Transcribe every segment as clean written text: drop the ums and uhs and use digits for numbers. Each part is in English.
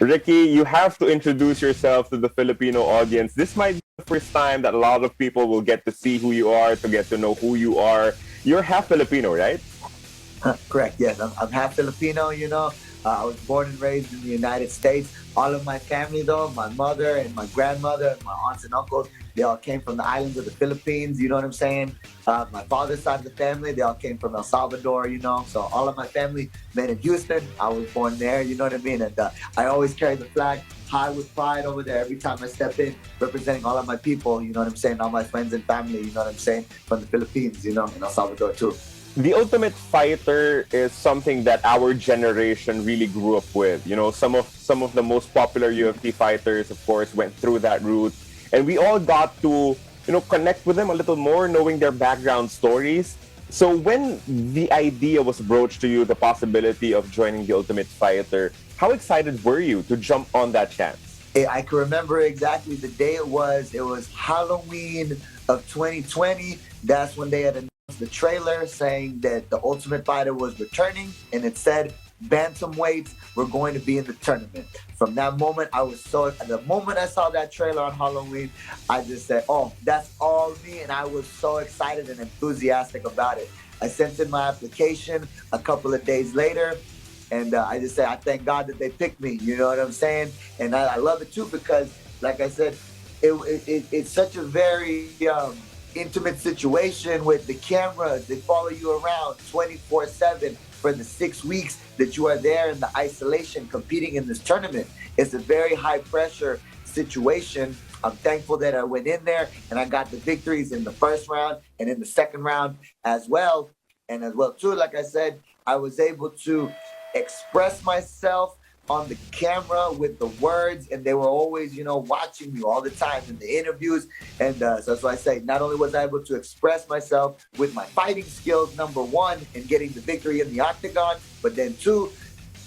Ricky, you have to introduce yourself to the Filipino audience. This might be the first time that a lot of people will get to see who you are, to get to know who you are. You're half Filipino, right? Correct. Yes, I'm half Filipino. I was born and raised in the United States. All of my family, though, my mother and my grandmother, and my aunts and uncles, they all came from the islands of the Philippines. You know what I'm saying? My father's side of the family, they all came from El Salvador. So all of my family met in Houston. I was born there. You know what I mean? And I always carry the flag high with pride over there every time I step in, representing all of my people. You know what I'm saying? All my friends and family. You know what I'm saying? From the Philippines. In El Salvador too. The Ultimate Fighter is something that our generation really grew up with. Some of the most popular UFC fighters, of course, went through that route, and we all got to connect with them a little more, knowing their background stories. So when the idea was broached to you, the possibility of joining the Ultimate Fighter, how excited were you to jump on that chance? I can remember exactly the day it was. It was Halloween of 2020. That's when they had announced the trailer saying that the Ultimate Fighter was returning, and it said bantamweights were going to be in the tournament. From that moment, the moment I saw that trailer on Halloween, I just said, oh, that's all me, and I was so excited and enthusiastic about it. I sent in my application a couple of days later, and I just said, I thank God that they picked me, you know what I'm saying? And I love it too because, like I said, it's such a very intimate situation with the cameras. They follow you around 24/7 for the 6 weeks that you are there in the isolation competing in this tournament. It's a very high pressure situation. I'm thankful that I went in there and I got the victories in the first round and in the second round as well. And as well too, like I said, I was able to express myself on the camera with the words, and they were always, watching me all the time in the interviews. And so that's why I say, not only was I able to express myself with my fighting skills, number one, in getting the victory in the octagon, but then two,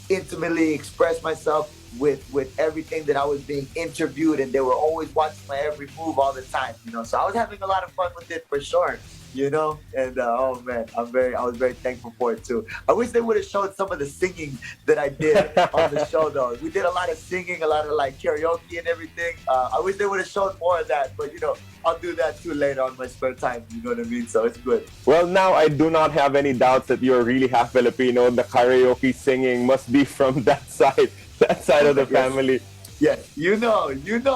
intimately express myself with everything that I was being interviewed, and they were always watching my every move all the time. So I was having a lot of fun with it for sure. And oh man, I was very thankful for it too. I wish they would have showed some of the singing that I did on the show though. We did a lot of singing, a lot of like karaoke and everything. I wish they would have shown more of that, but I'll do that too later on my spare time. You know what I mean? So it's good. Well, now I do not have any doubts that you're really half Filipino. The karaoke singing must be from that side of the family. Yeah, you know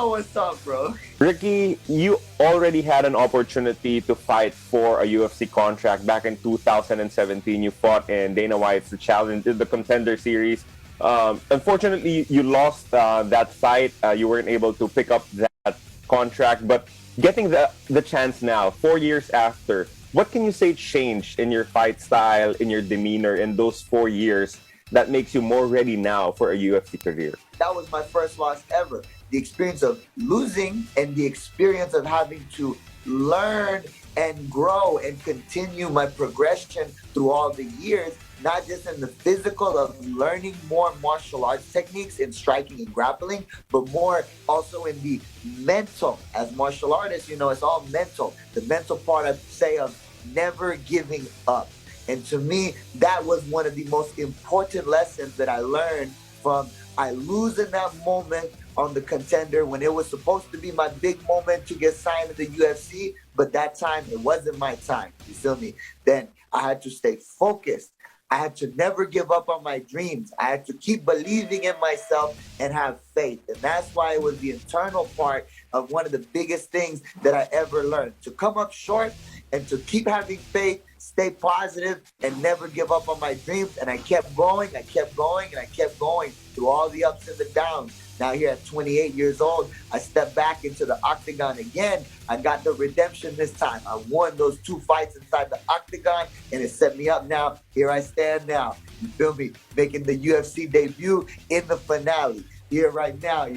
what's up, bro. Ricky, you already had an opportunity to fight for a UFC contract back in 2017. You fought in Dana White's the Contender Series. Unfortunately, you lost that fight. You weren't able to pick up that contract, but getting the chance now, 4 years after, what can you say changed in your fight style, in your demeanor in those 4 years that makes you more ready now for a UFC career? That was my first loss ever. The experience of losing and the experience of having to learn and grow and continue my progression through all the years, not just in the physical of learning more martial arts techniques in striking and grappling, but more also in the mental. As martial artists, it's all mental. The mental part, I'd say, of never giving up. And to me, that was one of the most important lessons that I learned from. I lose in that moment on the Contender when it was supposed to be my big moment to get signed to the UFC, but that time it wasn't my time. You feel me? Then I had to stay focused. I had to never give up on my dreams. I had to keep believing in myself and have faith. And that's why it was the internal part of one of the biggest things that I ever learned. To come up short and to keep having faith, stay positive, and never give up on my dreams. And I kept going, and I kept going through all the ups and the downs. Now here at 28 years old, I stepped back into the octagon again. I got the redemption this time. I won those 2 fights inside the octagon, and it set me up now. Here I stand now. You feel me? Making the UFC debut in the finale. Here right now,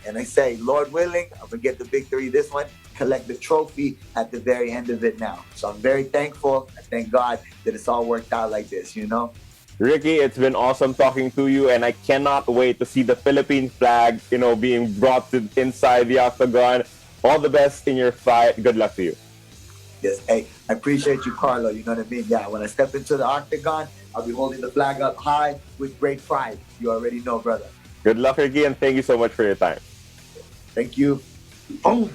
and I say, Lord willing, I'm going to get the victory this one, collect the trophy at the very end of it now. So I'm very thankful. I thank God that it's all worked out like this, Ricky, it's been awesome talking to you, and I cannot wait to see the Philippine flag, being brought to inside the octagon. All the best in your fight. Good luck to you. Yes, hey, I appreciate you, Carlo. You know what I mean? Yeah, when I step into the octagon, I'll be holding the flag up high with great pride. You already know, brother. Good luck, Ricky, and thank you so much for your time. Thank you. Oh.